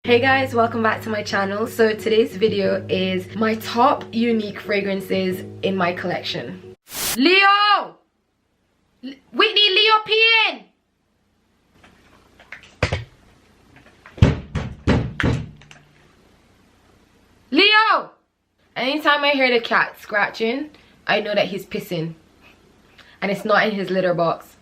Hey guys, welcome back to my channel. So today's video is my top unique fragrances in my collection. Leo! Whitney, Leo peeing! Leo! Anytime I hear the cat scratching, I know that he's pissing. And it's not in his litter box.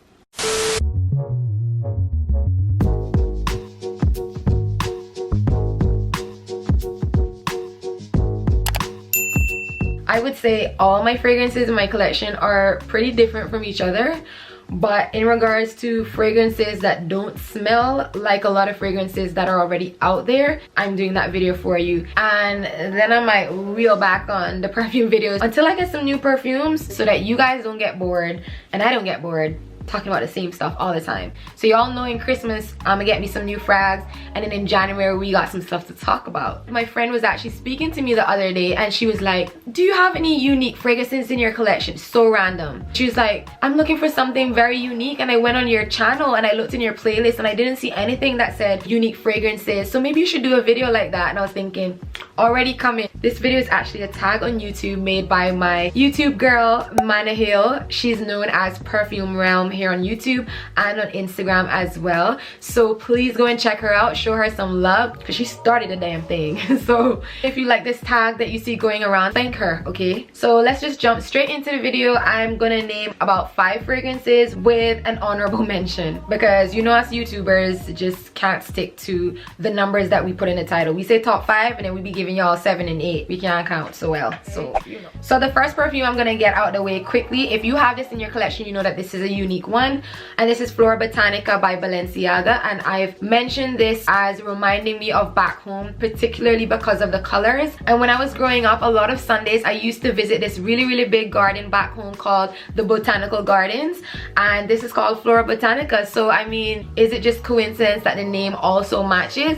I would say all my fragrances in my collection are pretty different from each other, but in regards to fragrances that don't smell like a lot of fragrances that are already out there, I'm doing that video for you. And then I might reel back on the perfume videos until I get some new perfumes so that you guys don't get bored and I don't get bored talking about the same stuff all the time. So y'all know in Christmas I'm gonna get me some new frags, and then in January we got some stuff to talk about. My friend was actually speaking to me the other day and she was like, do you have any unique fragrances in your collection? So random. She was like, I'm looking for something very unique, and I went on your channel and I looked in your playlist and I didn't see anything that said unique fragrances, so maybe you should do a video like that. And I was thinking, already coming. This video is actually a tag on YouTube made by my YouTube girl Mana Hill. She's known as PerfumeRealm here on YouTube and on Instagram as well, so please go and check her out, show her some love because she started the damn thing. So if you like this tag that you see going around, thank her. Okay, so let's just jump straight into the video. I'm gonna name about 5 fragrances with an honorable mention, because you know us YouTubers just can't stick to the numbers that we put in the title. We say top 5 and then we be giving y'all 7 and 8. We can't count so well, so you know. So the first perfume I'm gonna get out the way quickly. If you have this in your collection, you know that this is a unique one, and this is Flora Botanica by Balenciaga, and I've mentioned this as reminding me of back home, particularly because of the colors. And when I was growing up, a lot of Sundays I used to visit this really big garden back home called the Botanical Gardens, and this is called Flora Botanica. So I mean, is it just coincidence that the name also matches?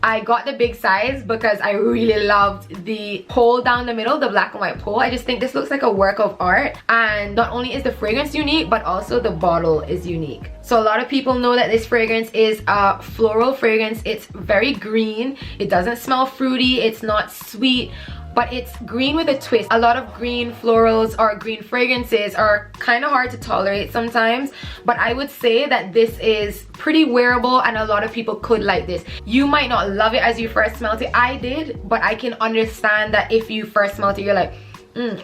I got the big size because I really loved the pole down the middle, the black and white pole. I just think this looks like a work of art, and not only is the fragrance unique, but also the bottle is unique. So a lot of people know that this fragrance is a floral fragrance. It's very green. It doesn't smell fruity. It's not sweet, but it's green with a twist. A lot of green florals or green fragrances are kind of hard to tolerate sometimes, but I would say that this is pretty wearable and a lot of people could like this. You might not love it as you first smelled it. I did, but I can understand that if you first smelled it, you're like,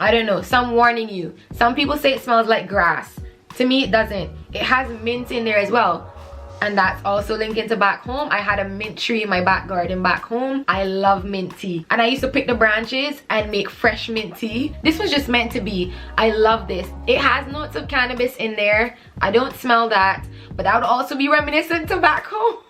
I don't know. So I'm warning you. Some people say it smells like grass. To me, it doesn't. It has mint in there as well. And that's also linking to back home. I had a mint tree in my back garden back home. I love mint tea, and I used to pick the branches and make fresh mint tea. This was just meant to be. I love this. It has notes of cannabis in there. I don't smell that, but that would also be reminiscent to back home.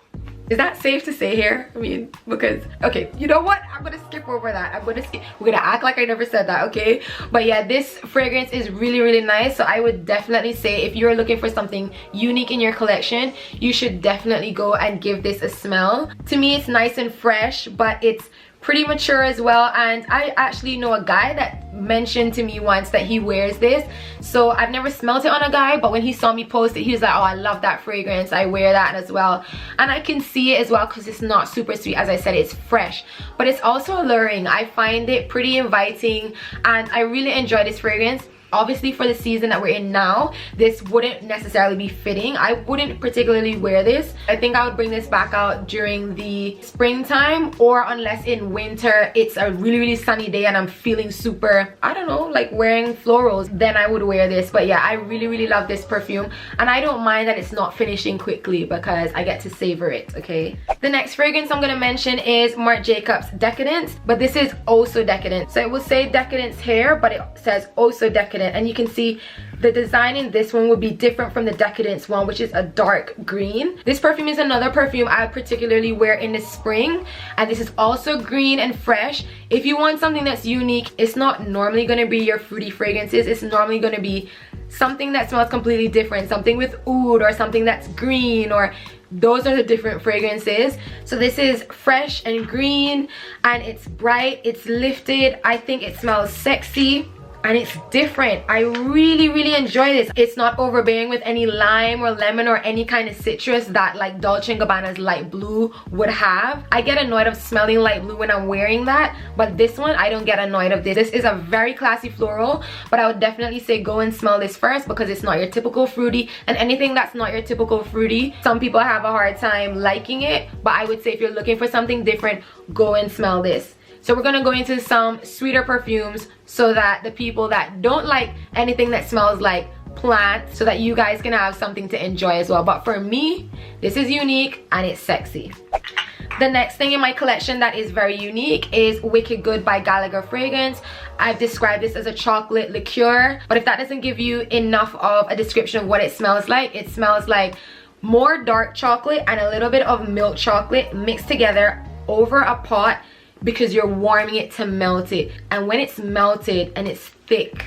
Is that safe to say here? I mean, because, okay, you know what? I'm gonna skip over that. I'm gonna skip. We're gonna act like I never said that, okay? But yeah, this fragrance is really nice. So I would definitely say if you're looking for something unique in your collection, you should definitely go and give this a smell. To me, it's nice and fresh, but it's pretty mature as well. And I actually know a guy that mentioned to me once that he wears this. So I've never smelled it on a guy, but when he saw me post it, he was like, oh, I love that fragrance, I wear that as well. And I can see it as well because it's not super sweet. As I said, it's fresh, but it's also alluring. I find it pretty inviting and I really enjoy this fragrance. Obviously, for the season that we're in now, this wouldn't necessarily be fitting. I wouldn't particularly wear this. I think I would bring this back out during the springtime, or unless in winter it's a really sunny day and I'm feeling super, I don't know, like wearing florals, then I would wear this. But yeah, I really love this perfume, and I don't mind that it's not finishing quickly because I get to savor it, okay? The next fragrance I'm gonna mention is Marc Jacobs Decadence, but this is also decadent. So it will say decadence here, but it says also decadent. And you can see the design in this one would be different from the Decadence one, which is a dark green. This perfume is another perfume I particularly wear in the spring, and this is also green and fresh. If you want something that's unique, it's not normally going to be your fruity fragrances. It's normally going to be something that smells completely different, something with oud or something that's green, or those are the different fragrances. So this is fresh and green, and it's bright, it's lifted. I think it smells sexy. and it's different. I really enjoy this. It's not overbearing with any lime or lemon or any kind of citrus that like Dolce & Gabbana's light blue would have. I get annoyed of smelling light blue when I'm wearing that, but this one I don't get annoyed of this. This is a very classy floral, but I would definitely say go and smell this first because it's not your typical fruity, and anything that's not your typical fruity, some people have a hard time liking it, but I would say if you're looking for something different, go and smell this. So we're gonna go into some sweeter perfumes so that the people that don't like anything that smells like plants, so that you guys can have something to enjoy as well. But for me, this is unique and it's sexy. The next thing in my collection that is very unique is Wicked Good by Gallagher Fragrance. I've described this as a chocolate liqueur, but if that doesn't give you enough of a description of what it smells like more dark chocolate and a little bit of milk chocolate mixed together over a pot, because you're warming it to melt it. And when it's melted and it's thick,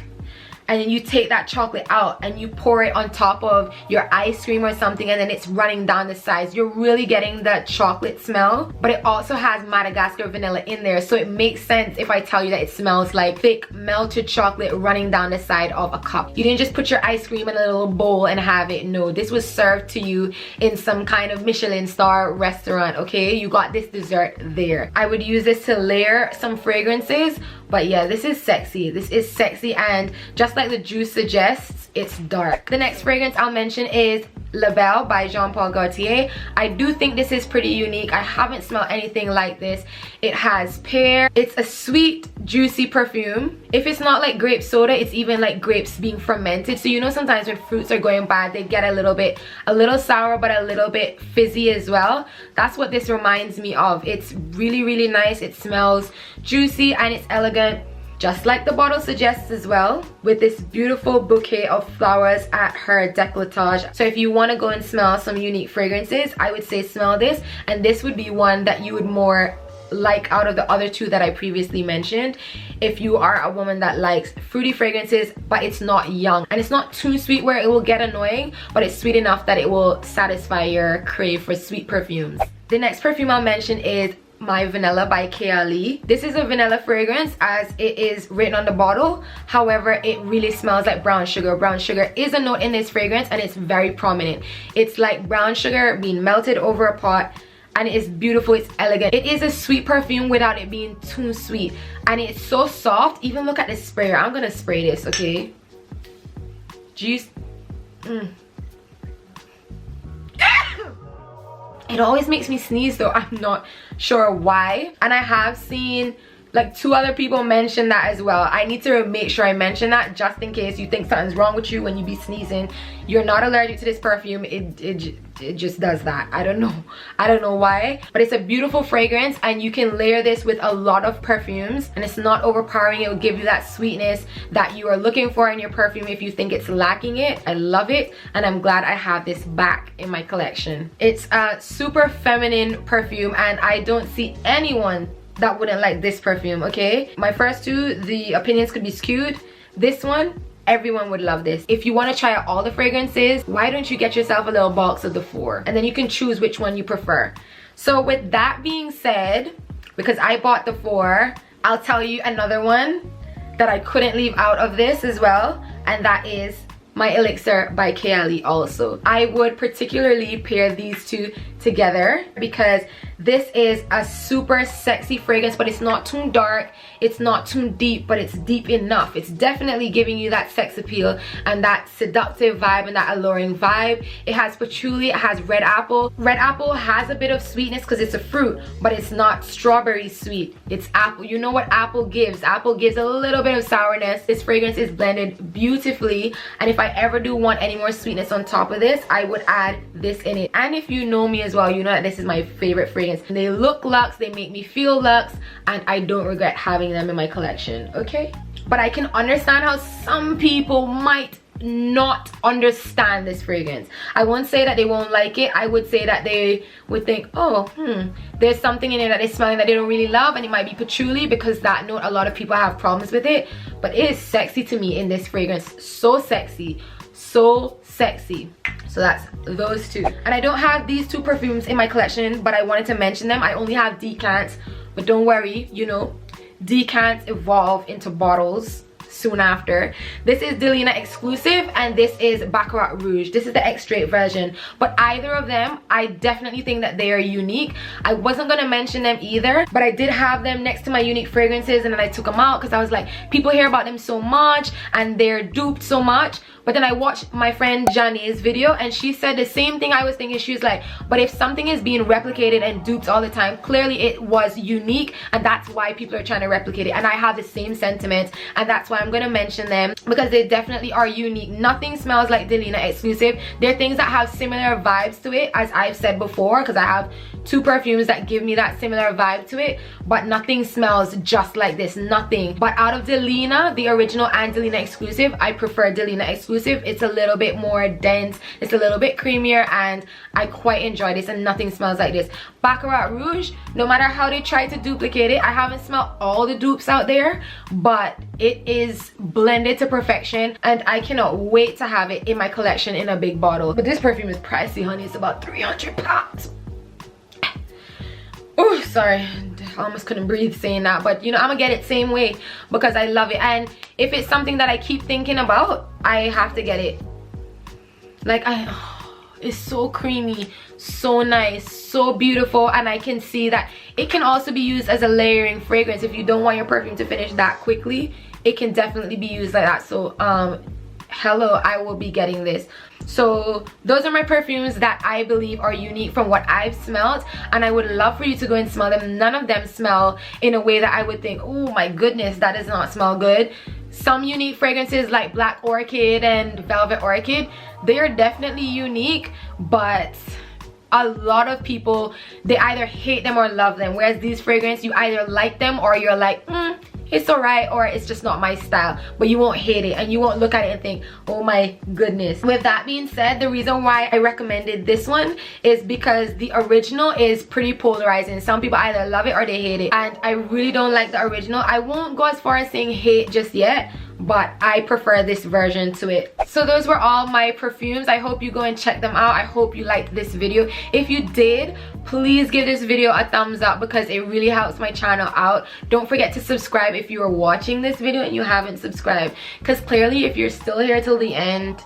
and then you take that chocolate out and you pour it on top of your ice cream or something, and then it's running down the sides, you're really getting that chocolate smell. But it also has Madagascar vanilla in there, so it makes sense if I tell you that it smells like thick melted chocolate running down the side of a cup. You didn't just put your ice cream in a little bowl and have it. No, this was served to you in some kind of Michelin star restaurant, okay? You got this dessert there. I would use this to layer some fragrances, but yeah, this is sexy. This is sexy, and just like the juice suggests, it's dark. The next fragrance I'll mention is La Belle by Jean Paul Gaultier. I do think this is pretty unique. I haven't smelled anything like this. It has pear. It's a sweet, juicy perfume. If it's not like grape soda, it's even like grapes being fermented. So you know sometimes when fruits are going bad, they get a little sour, but a little bit fizzy as well. That's what this reminds me of. It's really nice. It smells juicy and it's elegant, just like the bottle suggests as well, with this beautiful bouquet of flowers at her décolletage. So if you want to go and smell some unique fragrances, I would say smell this, and this would be one that you would more like out of the other two that I previously mentioned. If you are a woman that likes fruity fragrances, but it's not young and it's not too sweet where it will get annoying, but it's sweet enough that it will satisfy your crave for sweet perfumes. The next perfume I'll mention is My Vanilla by Kea. This is a vanilla fragrance as it is written on the bottle. However, it really smells like brown sugar. Brown sugar is a note in this fragrance and it's very prominent. It's like brown sugar being melted over a pot, and it is beautiful. It's elegant. It is a sweet perfume without it being too sweet, and it's so soft. Even look at the sprayer. I'm gonna spray this, okay? Juice. It always makes me sneeze though. I'm not sure why. And I have seen like 2 other people mention that as well. I need to make sure I mention that just in case you think something's wrong with you when you be sneezing. You're not allergic to this perfume. It just does that. I don't know why, but it's a beautiful fragrance, and you can layer this with a lot of perfumes and it's not overpowering. It will give you that sweetness that you are looking for in your perfume if you think it's lacking it. I love it, and I'm glad I have this back in my collection. It's a super feminine perfume, and I don't see anyone that wouldn't like this perfume, okay? My first 2, the opinions could be skewed. This one, everyone would love this. If you want to try out all the fragrances, why don't you get yourself a little box of the 4, and then you can choose which one you prefer. So with that being said, because I bought the 4, I'll tell you another one that I couldn't leave out of this as well, and that is My Elixir by Kea also. I would particularly pair these 2 together because this is a super sexy fragrance, but it's not too dark, it's not too deep, but it's deep enough. It's definitely giving you that sex appeal and that seductive vibe and that alluring vibe. It has patchouli, it has red apple. Red apple has a bit of sweetness because it's a fruit, but it's not strawberry sweet. It's apple. You know what apple gives? Apple gives a little bit of sourness. This fragrance is blended beautifully, and if I ever do want any more sweetness on top of this, I would add this in it. And if you know me as well, you know that this is my favorite fragrance. They look luxe, they make me feel luxe, and I don't regret having them in my collection, okay? But I can understand how some people might not understand this fragrance. I won't say that they won't like it. I would say that they would think, oh, there's something in it that they're smelling that they don't really love, and it might be patchouli, because that note, a lot of people have problems with it. But it is sexy to me in this fragrance. So sexy, so sexy. So that's those 2. And I don't have these 2 perfumes in my collection, but I wanted to mention them. I only have decants, but don't worry, you know, decants evolve into bottles. soon after. This is Delina exclusive, and this is Baccarat Rouge. This is the X-Straight version, but either of them, I definitely think that they are unique. I wasn't gonna mention them either, but I did have them next to my unique fragrances, and then I took them out because I was like, people hear about them so much and they're duped so much. But then I watched my friend Zhane's video, and she said the same thing I was thinking. She was like, but if something is being replicated and duped all the time, clearly it was unique, and that's why people are trying to replicate it. And I have the same sentiments, and that's why I'm gonna mention them, because they definitely are unique. Nothing smells like Delina exclusive. There are things that have similar vibes to it, as I've said before, because I have two perfumes that give me that similar vibe to it, but nothing smells just like this. Nothing. But out of Delina, the original and Delina exclusive, I prefer Delina exclusive. It's a little bit more dense, it's a little bit creamier, and I quite enjoy this, and nothing smells like this. Baccarat Rouge, no matter how they try to duplicate it, I haven't smelled all the dupes out there, but it is blended to perfection, and I cannot wait to have it in my collection in a big bottle. But this perfume is pricey, honey. It's about 300 pounds. Oh, sorry, I almost couldn't breathe saying that, but you know, I'm gonna get it same way because I love it. And if it's something that I keep thinking about, I have to get it. Like, it's so creamy, so nice, so beautiful, and I can see that it can also be used as a layering fragrance. If you don't want your perfume to finish that quickly, it can definitely be used like that. So hello, I will be getting this. So those are my perfumes that I believe are unique from what I've smelled, and I would love for you to go and smell them. None of them smell in a way that I would think, oh my goodness, that does not smell good. Some unique fragrances like Black Orchid and Velvet Orchid, they are definitely unique, but a lot of people, they either hate them or love them, whereas these fragrances, you either like them or you're like, it's alright, or it's just not my style, but you won't hate it and you won't look at it and think, oh my goodness. With that being said, the reason why I recommended this one is because the original is pretty polarizing. Some people either love it or they hate it, and I really don't like the original. I won't go as far as saying hate just yet, but I prefer this version to it. So those were all my perfumes. I hope you go and check them out. I hope you liked this video. If you did, please give this video a thumbs up because it really helps my channel out. Don't forget to subscribe if you are watching this video and you haven't subscribed, because clearly if you're still here till the end,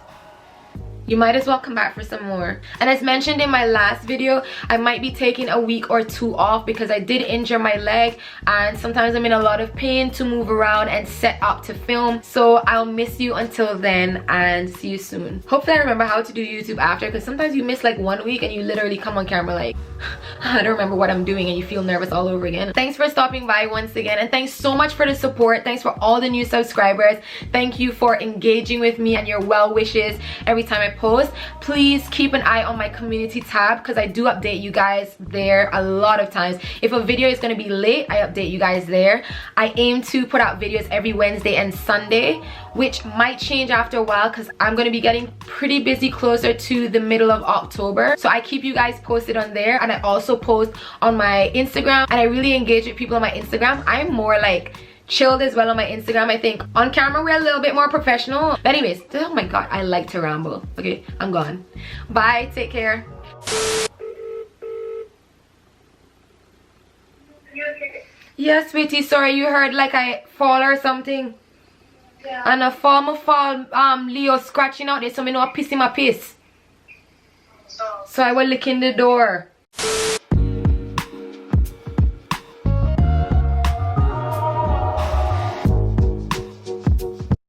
you might as well come back for some more. And as mentioned in my last video, I might be taking a week or two off because I did injure my leg, and sometimes I'm in a lot of pain to move around and set up to film. So I'll miss you until then, and see you soon. Hopefully I remember how to do YouTube after, because sometimes you miss like 1 week and you literally come on camera like, I don't remember what I'm doing, and you feel nervous all over again. Thanks for stopping by once again, and thanks so much for the support. Thanks for all the new subscribers. Thank you for engaging with me and your well wishes every time I post. Please keep an eye on my community tab because I do update you guys there a lot of times. If a video is going to be late, I update you guys there. I aim to put out videos every Wednesday and Sunday, which might change after a while because I'm going to be getting pretty busy closer to the middle of October. So I keep you guys posted on there, and I also post on my Instagram, and I really engage with people on my Instagram. I'm more like chilled as well on my Instagram. I think on camera we're a little bit more professional. But anyways, oh my god, I like to ramble. Okay, I'm gone. Bye, take care. Yes, sweetie, sorry, you heard like I fall or something. Yeah. And a fall, Leo scratching out there, so me know I piss in my piss. Oh. So I was licking the door.